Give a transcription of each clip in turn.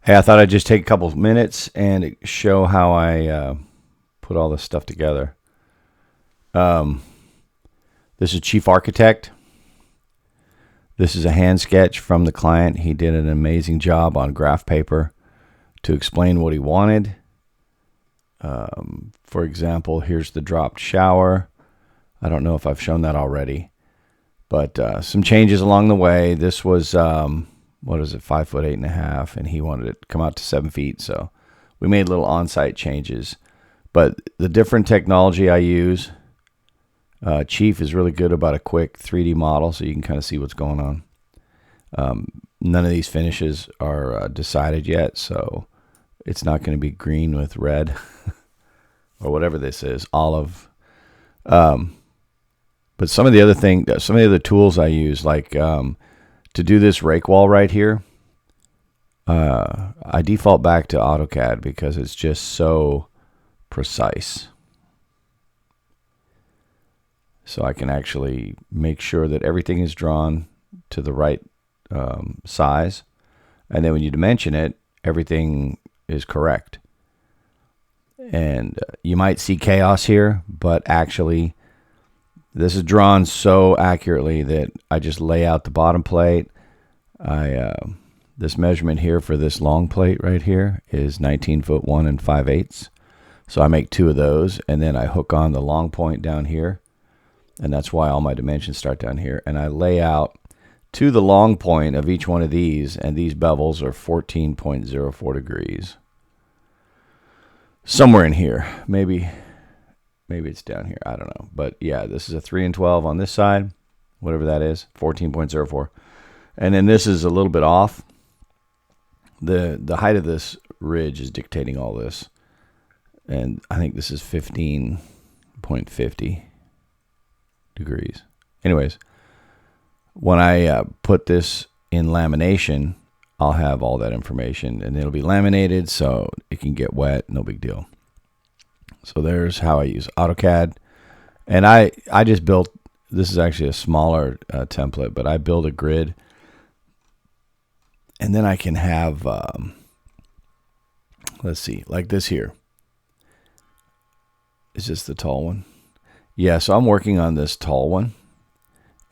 Hey, I thought I'd just take a couple of minutes and show how I put all this stuff together. Um, this is Chief Architect. This is a hand sketch from the client. He did an amazing job on graph paper to explain what he wanted. For example, here's the dropped shower. I don't know if I've shown that already, but some changes along the way. This was, 5 foot 8.5, and he wanted it to come out to 7 feet. So we made little on-site changes, but the different technology I use, Chief is really good about a quick 3D model, so you can kind of see what's going on. None of these finishes are decided yet, so it's not going to be green with red or whatever this is, olive. But some of the other tools I use, like to do this rake wall right here, I default back to AutoCAD because it's just so precise. So I can actually make sure that everything is drawn to the right size. And then when you dimension it, everything is correct. And you might see chaos here, but actually this is drawn so accurately that I just lay out the bottom plate. This measurement here for this long plate right here is 19 foot 1 5/8. So I make 2 of those, and then I hook on the long point down here. And that's why all my dimensions start down here. And I lay out to the long point of each one of these, and these bevels are 14.04 degrees. Somewhere in here. Maybe it's down here. I don't know. But yeah, this is a 3 and 12 on this side, whatever that is, 14.04. And then this is a little bit off. The height of this ridge is dictating all this. And I think this is 15.50 degrees. Anyways, when I put this in lamination, I'll have all that information, and it'll be laminated so it can get wet, no big deal. So there's how I use AutoCAD. And I just built, this is actually a smaller template, but I build a grid, and then I can have, let's see, like this here. Is this the tall one? Yeah, so I'm working on this tall one,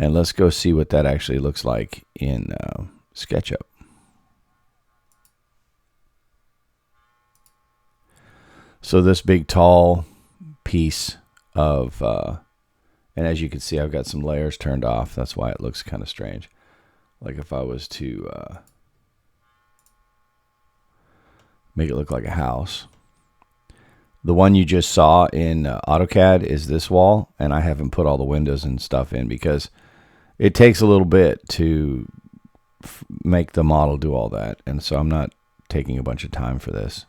and let's go see what that actually looks like in SketchUp. So this big tall piece of, and as you can see, I've got some layers turned off. That's why it looks kind of strange. Like if I was to make it look like a house. The one you just saw in AutoCAD is this wall, and I haven't put all the windows and stuff in because it takes a little bit to make the model do all that, and so I'm not taking a bunch of time for this.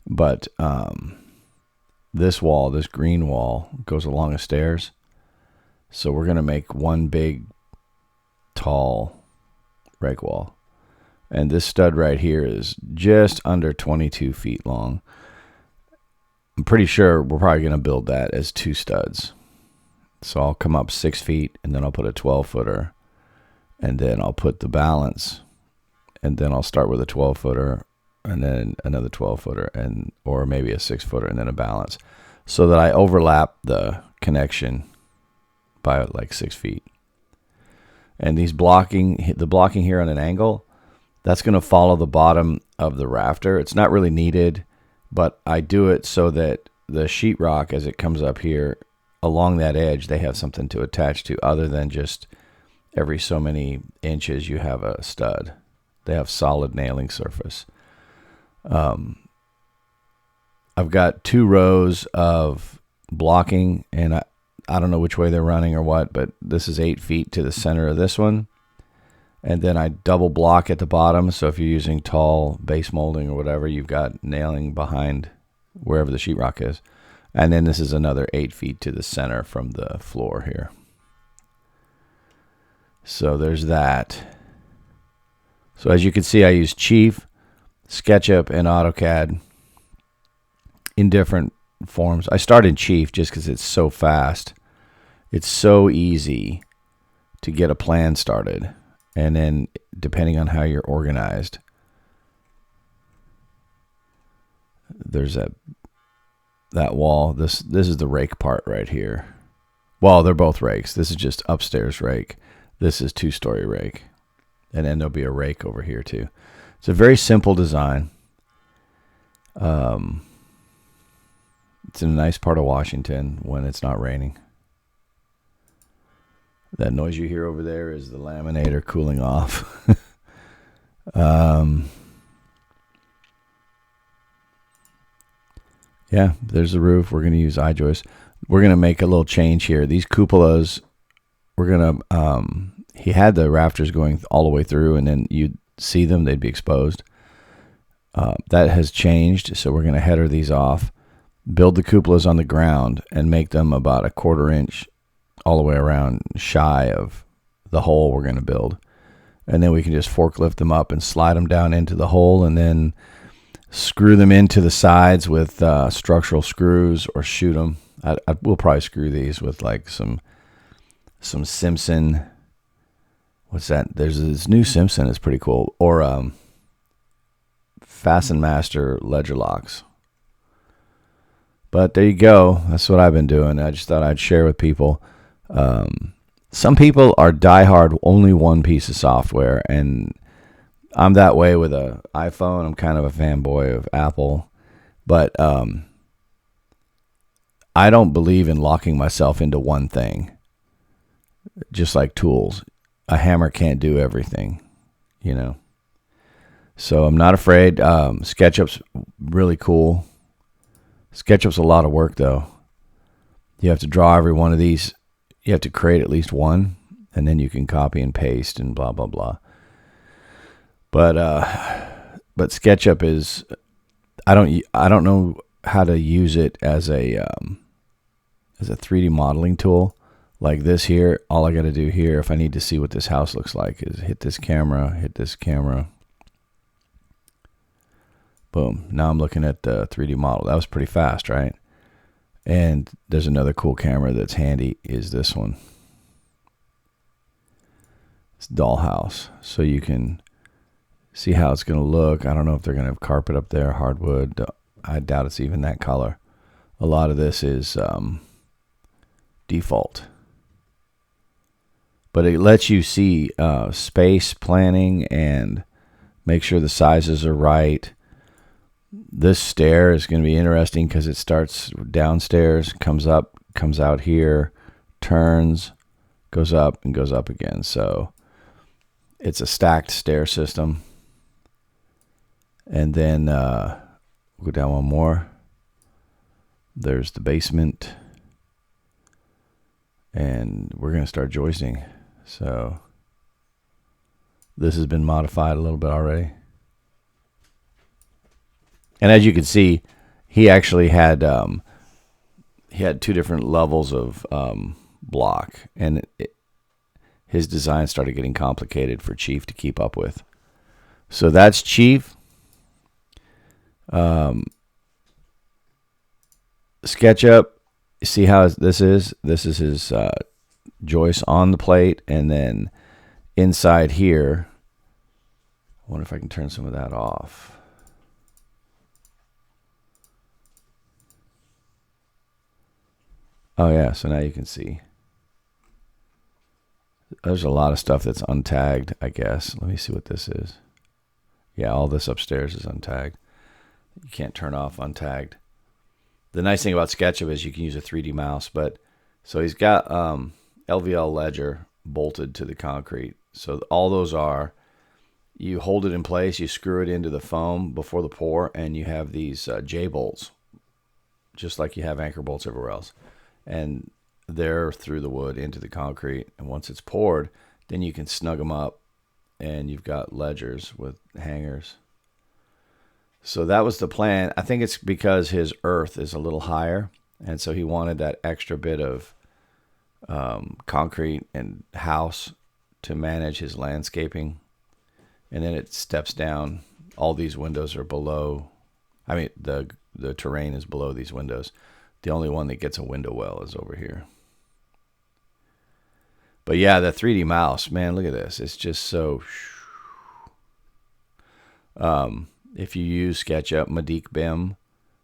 But this wall, this green wall, goes along the stairs, so we're going to make one big, tall rake wall. And this stud right here is just under 22 feet long. I'm pretty sure we're probably going to build that as 2 studs. So I'll come up 6 feet, and then I'll put a 12-footer, and then I'll put the balance, and then I'll start with a 12-footer, and then another 12-footer, and or maybe a 6-footer, and then a balance, so that I overlap the connection by like 6 feet. And the blocking here on an angle, that's going to follow the bottom of the rafter. It's not really needed, but I do it so that the sheetrock, as it comes up here, along that edge, they have something to attach to other than just every so many inches you have a stud. They have solid nailing surface. I've got 2 rows of blocking, and I don't know which way they're running or what, but this is 8 feet to the center of this one. And then I double block at the bottom. So if you're using tall base molding or whatever, you've got nailing behind wherever the sheetrock is. And then this is another 8 feet to the center from the floor here. So there's that. So as you can see, I use Chief, SketchUp, and AutoCAD in different forms. I start in Chief just because it's so fast. It's so easy to get a plan started. And then depending on how you're organized, there's that wall. This is the rake part right here. Well, they're both rakes. This is just upstairs rake. This is 2-story rake. And then there'll be a rake over here too. It's a very simple design. It's in a nice part of Washington when it's not raining. That noise you hear over there is the laminator cooling off. Yeah, there's the roof. We're going to use I-joist. We're going to make a little change here. These cupolas, we're going to, he had the rafters going all the way through, and then you'd see them, they'd be exposed. That has changed, so we're going to header these off, build the cupolas on the ground, and make them about 1/4 inch all the way around shy of the hole we're going to build. And then we can just forklift them up and slide them down into the hole, and then screw them into the sides with structural screws, or shoot them. We'll probably screw these with like some Simpson. What's that? There's this new Simpson. It's pretty cool. Or Fasten Master ledger locks. But there you go. That's what I've been doing. I just thought I'd share with people. Some people are diehard only one piece of software, and I'm that way with an iPhone. I'm kind of a fanboy of Apple, but I don't believe in locking myself into one thing. Just like tools, a hammer can't do everything, you know. So I'm not afraid. SketchUp's really cool. SketchUp's a lot of work, though. You have to draw every one of these. You have to create at least one, and then you can copy and paste and blah blah blah. But SketchUp is, I don't know how to use it as a 3D modeling tool like this here. All I got to do here, if I need to see what this house looks like, is hit this camera. Boom. Now I'm looking at the 3D model. That was pretty fast, right? And there's another cool camera that's handy, is this one. It's Dollhouse. So you can see how it's going to look. I don't know if they're going to have carpet up there, hardwood. I doubt it's even that color. A lot of this is default. But it lets you see space planning and make sure the sizes are right. This stair is going to be interesting because it starts downstairs, comes up, comes out here, turns, goes up, and goes up again. So it's a stacked stair system. And then we'll go down one more. There's the basement. And we're going to start joisting. So this has been modified a little bit already. And as you can see, he actually had 2 different levels of block, and his design started getting complicated for Chief to keep up with. So that's Chief. SketchUp, see how this is? This is his joist on the plate, and then inside here, I wonder if I can turn some of that off. Oh yeah, so now you can see. There's a lot of stuff that's untagged, I guess. Let me see what this is. Yeah, all this upstairs is untagged. You can't turn off untagged. The nice thing about SketchUp is you can use a 3D mouse, but so he's got LVL ledger bolted to the concrete. So all those are, you hold it in place, you screw it into the foam before the pour, and you have these J bolts, just like you have anchor bolts everywhere else. And they're through the wood into the concrete. And once it's poured, then you can snug them up, and you've got ledgers with hangers. So that was the plan. I think it's because his earth is a little higher, and so he wanted that extra bit of concrete and house to manage his landscaping. And then it steps down. All these windows are below. I mean, the terrain is below these windows. The only one that gets a window well is over here. But yeah, the 3D mouse, man, look at this. It's just so... if you use SketchUp, Madik BIM,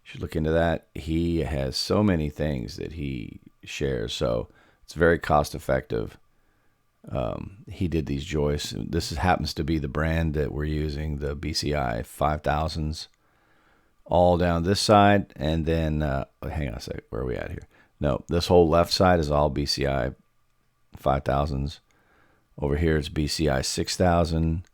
should look into that. He has so many things that he shares, so it's very cost effective. He did these joists. Happens to be the brand that we're using, the BCI 5000s, all down this side. And then, hang on a sec, where are we at here? No, this whole left side is all BCI 5000s. Over here it's BCI 6000.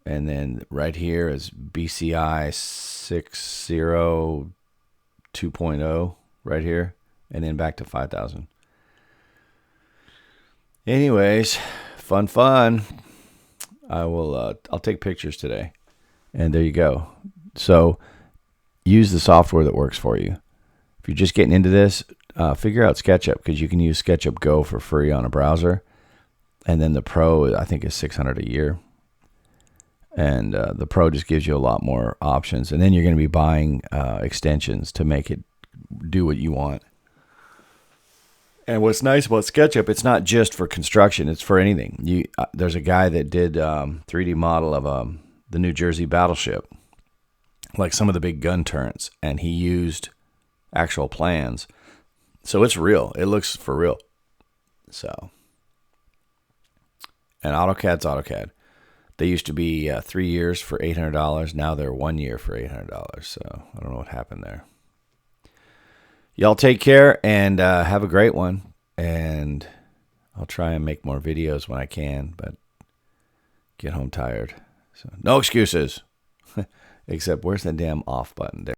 And then right here is BCI 60 2.0 right here. And then back to 5000. Anyways, fun. I'll take pictures today. And there you go. So use the software that works for you. If you're just getting into this, figure out SketchUp, because you can use SketchUp Go for free on a browser. And then the Pro, I think, is $600 a year. And the Pro just gives you a lot more options. And then you're going to be buying extensions to make it do what you want. And what's nice about SketchUp, it's not just for construction; it's for anything. There's a guy that did 3D model of the New Jersey battleship, like some of the big gun turrets, and he used actual plans, so it's real. It looks for real. So, and AutoCAD's AutoCAD. They used to be 3 years for $800. Now they're 1 year for $800. So I don't know what happened there. Y'all take care and have a great one. And I'll try and make more videos when I can, but get home tired. So no excuses. Except where's the damn off button there?